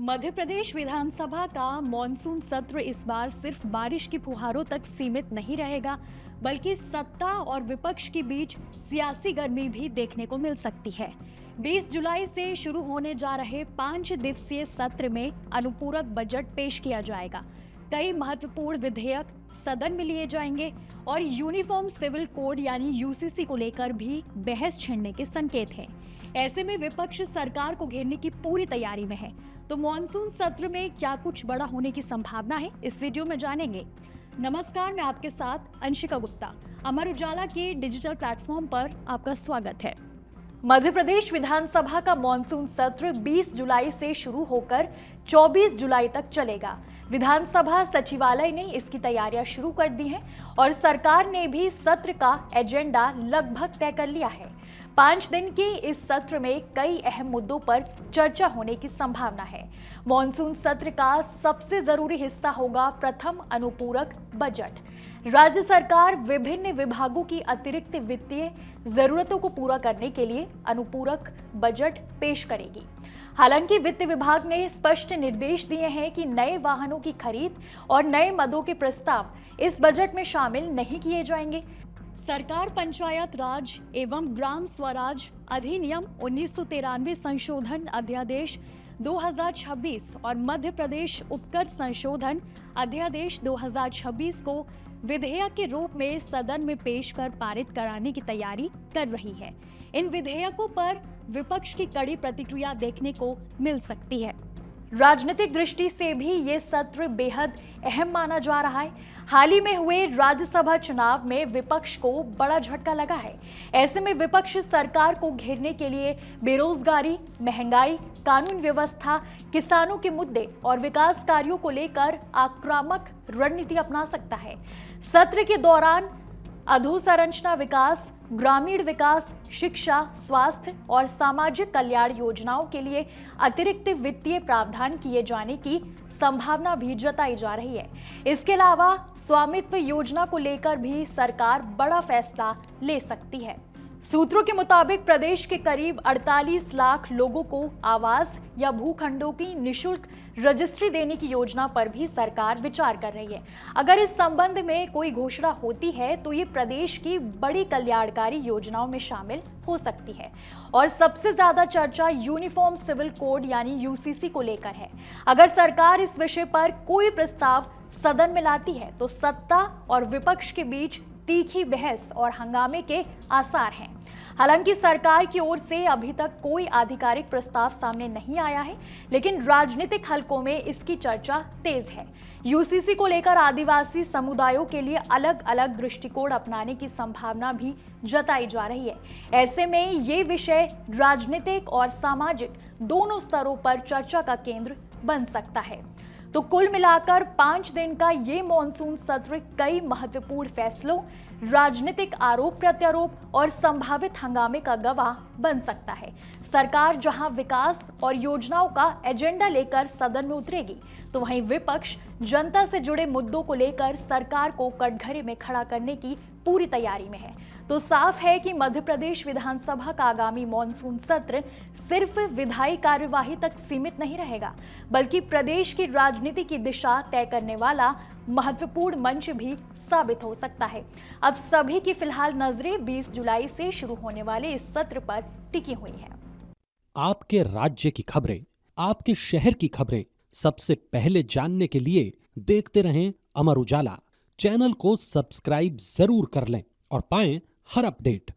मध्य प्रदेश विधानसभा का मॉनसून सत्र इस बार सिर्फ बारिश की फुहारों तक सीमित नहीं रहेगा, बल्कि सत्ता और विपक्ष के बीच सियासी गर्मी भी देखने को मिल सकती है। 20 जुलाई से शुरू होने जा रहे 5 दिवसीय सत्र में अनुपूरक बजट पेश किया जाएगा। कई महत्वपूर्ण विधेयक सदन में लिए जाएंगे और यूनिफॉर्म सिविल कोड यानी यूसीसी को लेकर भी बहस छिड़ने के संकेत हैं। ऐसे में विपक्ष सरकार को घेरने की पूरी तैयारी में है। तो मॉनसून सत्र में क्या कुछ बड़ा होने की संभावना है, इस वीडियो में जानेंगे। नमस्कार, मैं आपके साथ अंशिका गुप्ता। अमर उजाला के डिजिटल प्लेटफॉर्म पर आपका स्वागत है। मध्य प्रदेश विधानसभा का मॉनसून सत्र 20 जुलाई से शुरू होकर 24 जुलाई तक चलेगा। विधानसभा सचिवालय ने इसकी तैयारियां शुरू कर दी हैं और सरकार ने भी सत्र का एजेंडा लगभग तय कर लिया है। 5 दिन के इस सत्र में कई अहम मुद्दों पर चर्चा होने की संभावना है। मॉनसून सत्र का सबसे जरूरी हिस्सा होगा प्रथम अनुपूरक बजट। राज्य सरकार विभिन्न विभागों की अतिरिक्त वित्तीय जरूरतों को पूरा करने के लिए अनुपूरक बजट पेश करेगी। हालांकि वित्त विभाग ने स्पष्ट निर्देश दिए हैं कि नए वाहनों की खरीद और नए मदों के प्रस्ताव इस बजट में शामिल नहीं किए जाएंगे। सरकार पंचायत राज एवं ग्राम स्वराज अधिनियम 1993 संशोधन अध्यादेश 2026 और मध्य प्रदेश उपकर संशोधन अध्यादेश 2026 को विधेयक के रूप में सदन में पेश कर पारित कराने की तैयारी कर रही है। इन विधेयकों पर विपक्ष की कड़ी प्रतिक्रिया देखने को मिल सकती है। राजनीतिक दृष्टि से भी ये सत्र बेहद अहम माना जा रहा है। हाल ही में हुए राज्यसभा चुनाव में विपक्ष को बड़ा झटका लगा है। ऐसे में विपक्ष सरकार को घेरने के लिए बेरोजगारी, महंगाई, कानून व्यवस्था, किसानों के मुद्दे और विकास कार्यों को लेकर आक्रामक रणनीति अपना सकता है। सत्र के दौरान अधोसंरचना विकास, ग्रामीण विकास, शिक्षा, स्वास्थ्य और सामाजिक कल्याण योजनाओं के लिए अतिरिक्त वित्तीय प्रावधान किए जाने की संभावना भी जताई जा रही है। इसके अलावा स्वामित्व योजना को लेकर भी सरकार बड़ा फैसला ले सकती है। सूत्रों के मुताबिक प्रदेश के करीब 48 लाख लोगों को आवास या भूखंडों की निशुल्क रजिस्ट्री देने की योजना पर भी सरकार विचार कर रही है। अगर इस संबंध में कोई घोषणा होती है तो ये प्रदेश की बड़ी कल्याणकारी योजनाओं में शामिल हो सकती है। और सबसे ज्यादा चर्चा यूनिफॉर्म सिविल कोड यानी यूसीसी को लेकर है। अगर सरकार इस विषय पर कोई प्रस्ताव सदन में लाती है तो सत्ता और विपक्ष के बीच तीखी बहस और हंगामे के आसार हैं। हालांकि सरकार की ओर से अभी तक कोई आधिकारिक प्रस्ताव सामने नहीं आया है, लेकिन राजनीतिक हलकों में इसकी चर्चा तेज है। यूसीसी को लेकर आदिवासी समुदायों के लिए अलग अलग दृष्टिकोण अपनाने की संभावना भी जताई जा रही है। ऐसे में ये विषय राजनीतिक और सामाजिक दोनों स्तरों पर चर्चा का केंद्र बन सकता है। तो कुल मिलाकर 5 दिन का ये मॉनसून सत्र कई महत्वपूर्ण फैसलों, राजनीतिक आरोप प्रत्यारोप और संभावित हंगामे का गवाह बन सकता है। सरकार जहां विकास और योजनाओं का एजेंडा लेकर सदन में उतरेगी, तो वहीं विपक्ष जनता से जुड़े मुद्दों को लेकर सरकार को कटघरे में खड़ा करने की पूरी तैयारी में है। तो साफ है कि मध्य प्रदेश विधानसभा का आगामी मॉनसून सत्र सिर्फ विधायी कार्यवाही तक सीमित नहीं रहेगा, बल्कि प्रदेश की राजनीति की दिशा तय करने वाला महत्वपूर्ण मंच भी साबित हो सकता है। अब सभी की फिलहाल नजरें 20 जुलाई से शुरू होने वाले इस सत्र पर टिकी हुई हैं। आपके राज्य की खबरें, आपके शहर की खबरें सबसे पहले जानने के लिए देखते रहें अमर उजाला। चैनल को सब्सक्राइब जरूर कर लें और पाएं हर अपडेट।